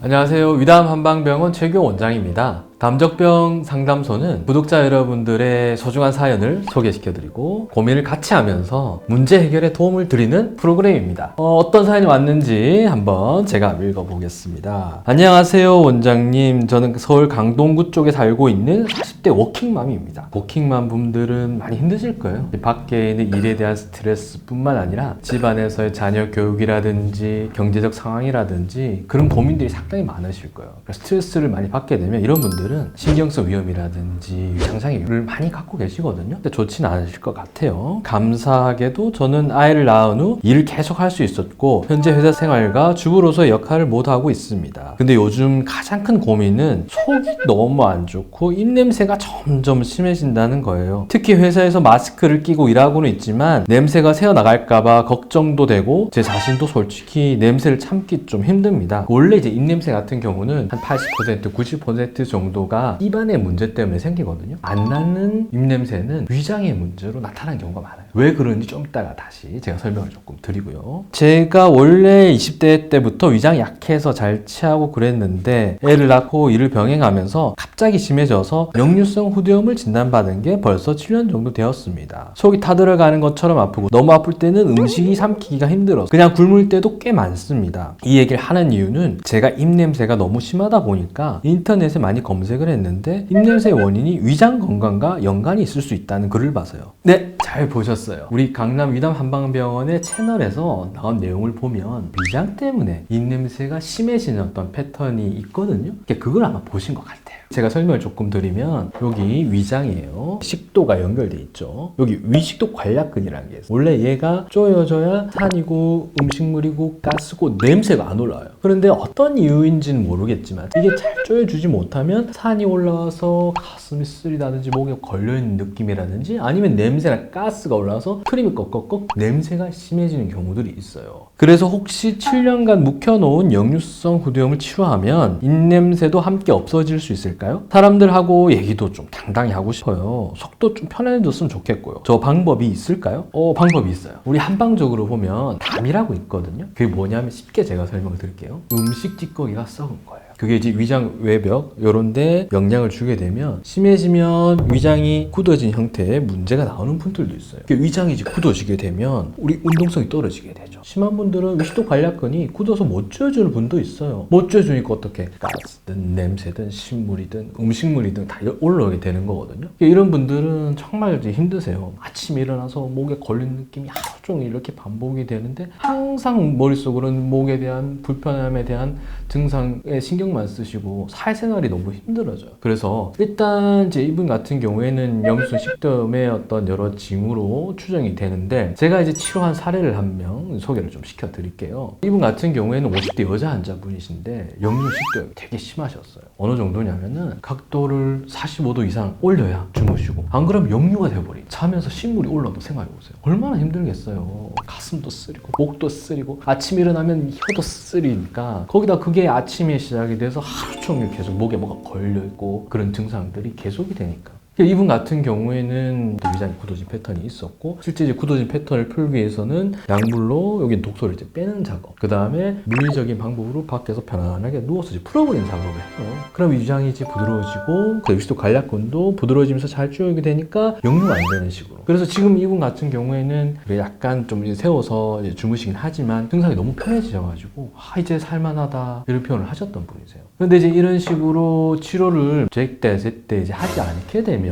안녕하세요. 위담 한방병원 최규 원장입니다. 담적병 상담소는 구독자 여러분들의 소중한 사연을 소개시켜드리고 고민을 같이 하면서 문제 해결에 도움을 드리는 프로그램입니다. 어떤 사연이 왔는지 한번 제가 읽어보겠습니다. 안녕하세요 원장님. 저는 서울 강동구 쪽에 살고 있는 40대 워킹맘입니다. 워킹맘 분들은 많이 힘드실 거예요. 밖에 있는 일에 대한 스트레스뿐만 아니라 집안에서의 자녀 교육이라든지 경제적 상황이라든지 그런 고민들이 상당히 많으실 거예요. 스트레스를 많이 받게 되면 이런 분들은 신경성 위염이라든지 위장장애를 많이 갖고 계시거든요. 근데 좋지는 않으실 것 같아요. 감사하게도 저는 아이를 낳은 후 일을 계속 할 수 있었고 현재 회사 생활과 주부로서의 역할을 모두 하고 있습니다. 근데 요즘 가장 큰 고민은 속이 너무 안 좋고 입냄새가 점점 심해진다는 거예요. 특히 회사에서 마스크를 끼고 일하고는 있지만 냄새가 새어나갈까봐 걱정도 되고 제 자신도 솔직히 냄새를 참기 좀 힘듭니다. 원래 이제 입냄새 같은 경우는 한 80%, 90% 정도가 입안의 문제 때문에 생기거든요. 안 나는 입냄새는 위장의 문제로 나타나는 경우가 많아요. 왜 그런지 좀 이따가 다시 제가 설명을 조금 드리고요. 제가 원래 20대 때부터 위장이 약해서 잘 체하고 그랬는데 애를 낳고 일을 병행하면서 갑자기 심해져서 역류성 후두염을 진단받은 게 벌써 7년 정도 되었습니다. 속이 타들어가는 것처럼 아프고 너무 아플 때는 음식이 삼키기가 힘들어서 그냥 굶을 때도 꽤 많습니다. 이 얘기를 하는 이유는 제가 입냄새가 너무 심하다 보니까 인터넷에 많이 검색을 했는데 입냄새의 원인이 위장 건강과 연관이 있을 수 있다는 글을 봐서요. 네, 잘 보셨어요. 우리 강남 위담 한방병원의 채널에서 나온 내용을 보면 위장 때문에 입냄새가 심해지는 어떤 패턴이 있거든요. 그걸 아마 보신 것 같아요. 제가 설명을 조금 드리면 여기 위장이에요. 식도가 연결돼 있죠. 여기 위식도 관략근이라는 게 있어요. 원래 얘가 쪼여져야 산이고 음식물이고 가스고 냄새가 안 올라와요. 그런데 어떤 이유인지는 모르겠지만 이게 잘 쪼여주지 못하면 산이 올라와서 가슴이 쓰리다든지 목에 걸려있는 느낌이라든지 아니면 냄새나 가스가 올라와서 트림이 꺽꺽꺽 냄새가 심해지는 경우들이 있어요. 그래서 혹시 7년간 묵혀놓은 역류성 후두염을 치료하면 입냄새도 함께 없어질 수 있을까요? 사람들하고 얘기도 좀 당당히 하고 싶어요. 속도 좀 편해졌으면 좋겠고요. 저 방법이 있을까요? 방법이 있어요. 우리 한방적으로 보면 담이라고 있거든요. 그게 뭐냐면 쉽게 제가 설명을 드릴게요. 음식 찌꺼기가 썩은 거예요. 그게 이제 위장 외벽 이런 데 영향을 주게 되면 심해지면 위장이 굳어진 형태의 문제가 나오는 분들도 있어요. 위장이 이제 굳어지게 되면 우리 운동성이 떨어지게 되죠. 심한 분들은 위식도 관략근이 굳어서 못 쥐어주는 분도 있어요. 못 쥐어주니까 어떻게 가스든 냄새든 식물이든 음식물이든 다 올라오게 되는 거거든요. 이런 분들은 정말 이제 힘드세요. 아침에 일어나서 목에 걸리는 느낌이 하루 종일 이렇게 반복이 되는데 항상 머릿속으로는 목에 대한 불편함에 대한 증상에 신경만 쓰시고 사회생활이 너무 힘들어져요. 그래서 일단 이제 이분 같은 경우에는 역류성 식도염의 어떤 여러 징후로 추정이 되는데 제가 이제 치료한 사례를 한 명 소개를 좀 시켜드릴게요. 이분 같은 경우에는 50대 여자 환자분이신데 역류성 식도염이 되게 심하셨어요. 어느 정도냐면은 각도를 45도 이상 올려야 주무시고 안 그러면 역류가 돼버리. 자면서 식물이 올라도 생각해보세요. 얼마나 힘들겠어요. 가슴도 쓰리고 목도 쓰리고 아침 일어나면 혀도 쓰리니까 거기다 그게 아침에 시작이 돼서 하루 종일 계속 목에 뭐가 걸려있고 그런 증상들이 계속이 되니까 이분 같은 경우에는 위장이 굳어진 패턴이 있었고 실제 이제 굳어진 패턴을 풀기 위해서는 약물로 여기 독소를 이제 빼는 작업 그 다음에 물리적인 방법으로 밖에서 편안하게 누워서 이제 풀어버리는 작업을 해요. 그럼 위장이 이제 부드러워지고 그 위식도 관략근도 부드러워지면서 잘 쪼이게 되니까 역류가 안 되는 식으로. 그래서 지금 이분 같은 경우에는 약간 좀 이제 세워서 이제 주무시긴 하지만 증상이 너무 편해지셔가지고 이제 살만하다 이런 표현을 하셨던 분이세요. 근데 이제 이런 식으로 치료를 제때 이제 하지 않게 되면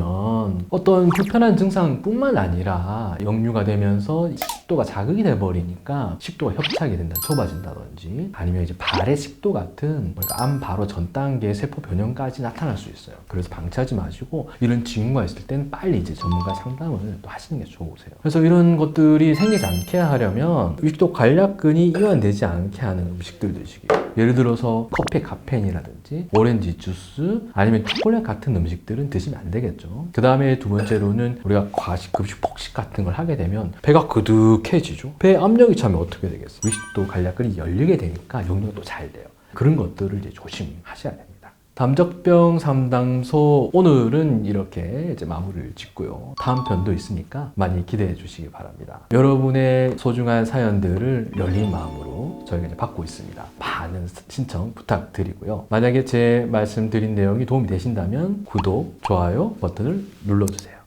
어떤 불편한 증상뿐만 아니라 역류가 되면서 식도가 자극이 돼버리니까 식도가 협착이 된다, 좁아진다든지 아니면 이제 발의 식도 같은 암 바로 전 단계의 세포 변형까지 나타날 수 있어요. 그래서 방치하지 마시고 이런 징후가 있을 때는 빨리 이제 전문가 상담을 또 하시는 게 좋으세요. 그래서 이런 것들이 생기지 않게 하려면 위식도 관략근이 이완되지 않게 하는 음식들 드시기. 예를 들어서 커피 카페인이라든지 오렌지 주스 아니면 초콜릿 같은 음식들은 드시면 안 되겠죠. 그 다음에 두 번째로는 우리가 과식, 급식, 폭식 같은 걸 하게 되면 배가 그득해지죠. 배에 압력이 차면 어떻게 되겠어요? 위식도 관략근이 열리게 되니까 역류도 잘 돼요. 그런 것들을 이제 조심하셔야 됩니다. 담적병 상담소 오늘은 이렇게 이제 마무리를 짓고요. 다음 편도 있으니까 많이 기대해 주시기 바랍니다. 여러분의 소중한 사연들을 열린 마음으로 저희가 이제 받고 있습니다. 많은 신청 부탁드리고요. 만약에 제 말씀드린 내용이 도움이 되신다면 구독, 좋아요 버튼을 눌러주세요.